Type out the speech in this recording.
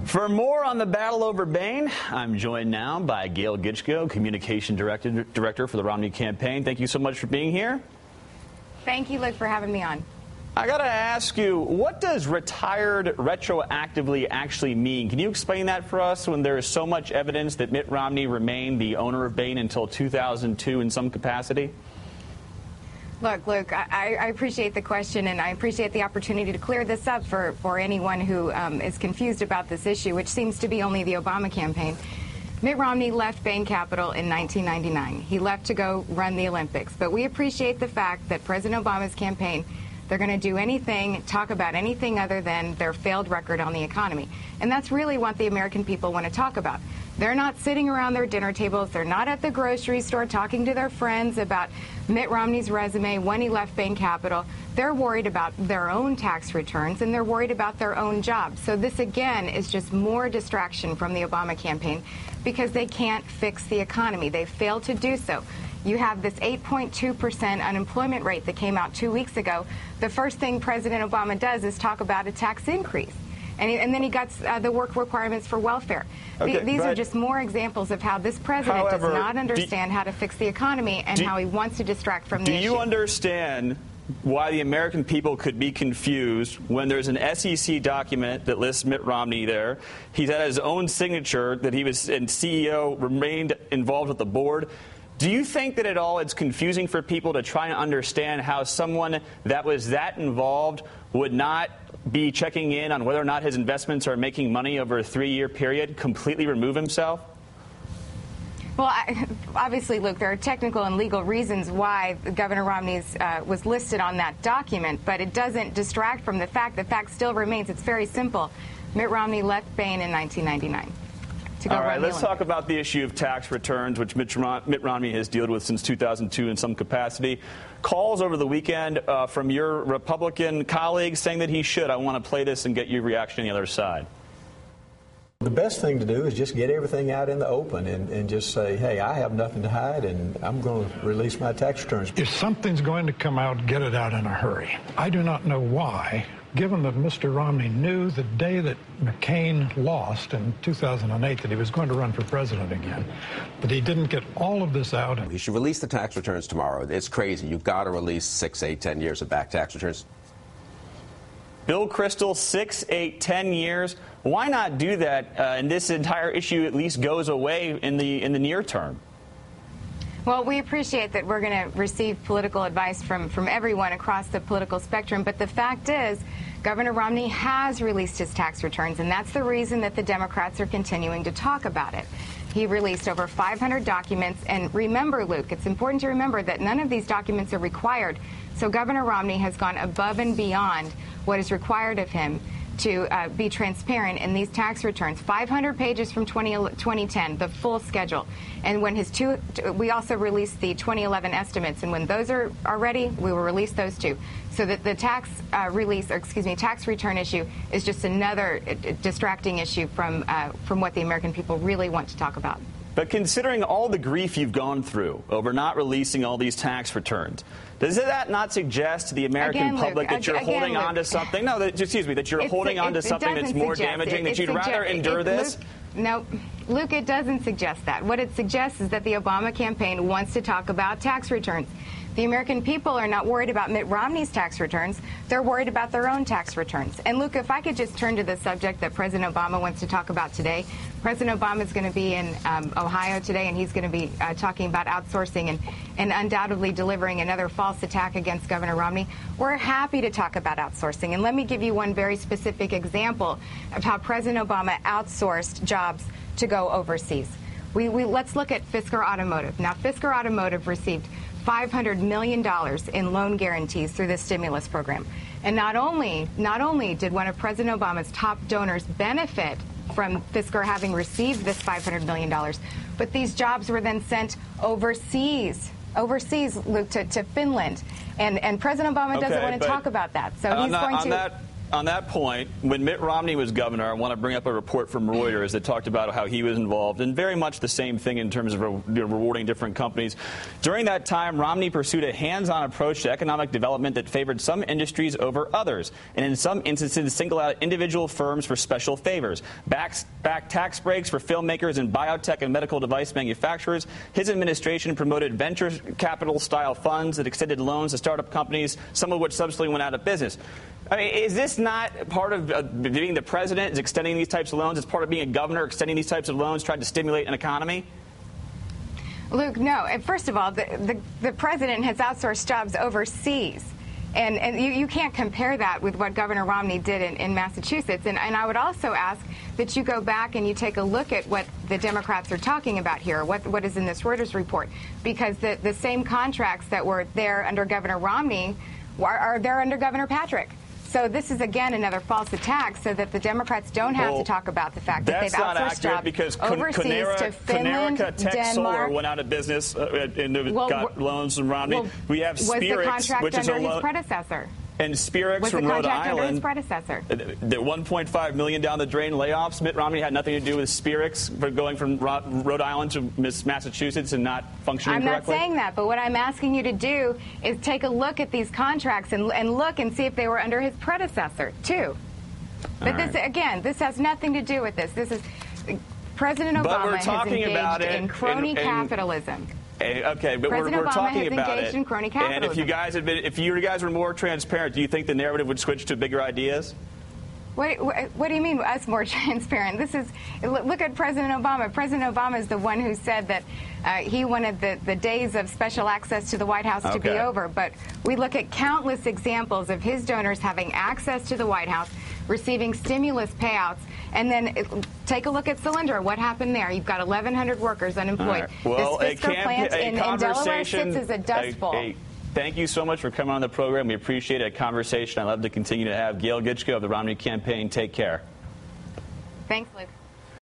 For more on the battle over Bain, I'm joined now by Gail Gitchko, Communication Director for the Romney campaign. Thank you so much for being here. Thank you, Luke, for having me on. I got to ask you, what does retired retroactively actually mean? Can you explain that for us when there is so much evidence that Mitt Romney remained the owner of Bain until 2002 in some capacity? Look, Luke, I appreciate the question, and I appreciate the opportunity to clear this up for anyone who is confused about this issue, which seems to be only the Obama campaign. Mitt Romney left Bain Capital in 1999. He left to go run the Olympics. But we appreciate the fact that President Obama's campaign, they're going to do anything, talk about anything other than their failed record on the economy. And that's really what the American people want to talk about. They're not sitting around their dinner tables. They're not at the grocery store talking to their friends about Mitt Romney's resume when he left Bain Capital. They're worried about their own tax returns, and they're worried about their own jobs. So this, again, is just more distraction from the Obama campaign because they can't fix the economy. They failed to do so. You have this 8.2% unemployment rate that came out 2 weeks ago. The first thing President Obama does is talk about a tax increase. And then he got the work requirements for welfare. Okay, these are just more examples of how this president does not understand how to fix the economy and how he wants to distract from the issue. Do you understand why the American people could be confused when there's an SEC document that lists Mitt Romney there? He's had his own signature that he was, and CEO remained involved with the board. Do you think that at all it's confusing for people to try and understand how someone that was that involved would not be checking in on whether or not his investments are making money over a 3-year period, completely remove himself? Well, obviously, Luke, there are technical and legal reasons why Governor Romney's was listed on that document, but it doesn't distract from the fact. The fact still remains. It's very simple. Mitt Romney left Bain in 1999. All right, let's talk about the issue of tax returns, which Mitt Romney has dealt with since 2002 in some capacity. Calls over the weekend from your Republican colleagues saying that he should. I want to play this and get your reaction on the other side. The best thing to do is just get everything out in the open and just say, hey, I have nothing to hide, and I'm going to release my tax returns. If something's going to come out, get it out in a hurry. I do not know why, given that Mr. Romney knew the day that McCain lost in 2008 that he was going to run for president again, but he didn't get all of this out. He should release the tax returns tomorrow. It's crazy. You've got to release 6, 8, 10 years of back tax returns. Bill Kristol, 6, 8, 10 years. Why not do that? And this entire issue at least goes away in the near term. Well, we appreciate that we're going to receive political advice from everyone across the political spectrum. But the fact is, Governor Romney has released his tax returns, and that's the reason that the Democrats are continuing to talk about it. He released over 500 documents. And remember, Luke, it's important to remember that none of these documents are required. So Governor Romney has gone above and beyond what is required of him to be transparent in these tax returns. 500 pages from 2010, the full schedule. And when we also released the 2011 estimates, and when those are ready, we will release those too. So that the tax tax return issue is just another distracting issue from what the American people really want to talk about. But considering all the grief you've gone through over not releasing all these tax returns, does that not suggest to the American public that you're holding on to something? No, that you're holding on to something that's more damaging, that you'd rather endure this? No, Luke, it doesn't suggest that. What it suggests is that the Obama campaign wants to talk about tax returns. The American people are not worried about Mitt Romney's tax returns. They're worried about their own tax returns. And, Luke, if I could just turn to the subject that President Obama wants to talk about today. President Obama is going to be in Ohio today, and he's going to be talking about outsourcing and undoubtedly delivering another false attack against Governor Romney. We're happy to talk about outsourcing. And let me give you one very specific example of how President Obama outsourced jobs to go overseas. Let's look at Fisker Automotive. Now, Fisker Automotive received $500 million in loan guarantees through this stimulus program. And not only did one of President Obama's top donors benefit from Fisker having received this $500 million, but these jobs were then sent overseas, Luke, to Finland. And President Obama doesn't want to talk about that. So he's going to... on that point, when Mitt Romney was governor, I want to bring up a report from Reuters that talked about how he was involved, and very much the same thing in terms of rewarding different companies. During that time, Romney pursued a hands-on approach to economic development that favored some industries over others, and in some instances singled out individual firms for special favors. Back tax breaks for filmmakers and biotech and medical device manufacturers. His administration promoted venture capital-style funds that extended loans to startup companies, some of which subsequently went out of business. I mean, is this not part of being the president, is extending these types of loans? It's part of being a governor, extending these types of loans, trying to stimulate an economy? Luke, no. First of all, the president has outsourced jobs overseas. And you can't compare that with what Governor Romney did in Massachusetts. And I would also ask that you go back and you take a look at what the Democrats are talking about here, what is in this Reuters report. Because the same contracts that were there under Governor Romney are there under Governor Patrick. So this is, again, another false attack so that the Democrats don't have to talk about the fact that they've outsourced jobs because overseas to Finland, Tech Solar Denmark. went out of business and got loans from Romney. We have was Spirix, the contract which is under a his predecessor. And Spirix was from the Rhode contract under his Island, predecessor. the $1.5 million down the drain layoffs, Mitt Romney had nothing to do with Spirix for going from Rhode Island to Massachusetts and not functioning correctly? I'm not saying that, but what I'm asking you to do is take a look at these contracts and look and see if they were under his predecessor, too. But this, again, this has nothing to do with this. This is President Obama has engaged in crony capitalism. Okay, but we're talking about it. And if you guys were more transparent, do you think the narrative would switch to bigger ideas? What do you mean us more transparent? Look at President Obama. President Obama is the one who said that he wanted the days of special access to the White House to be over. But we look at countless examples of his donors having access to the White House, receiving stimulus payouts, and then take a look at Solyndra. What happened there? You've got 1,100 workers unemployed. Well, this Fisker plant in Delaware sits as a dust bowl. Thank you so much for coming on the program. We appreciate a conversation I'd love to continue to have. Gail Gitchko of the Romney campaign, take care. Thanks, Luke.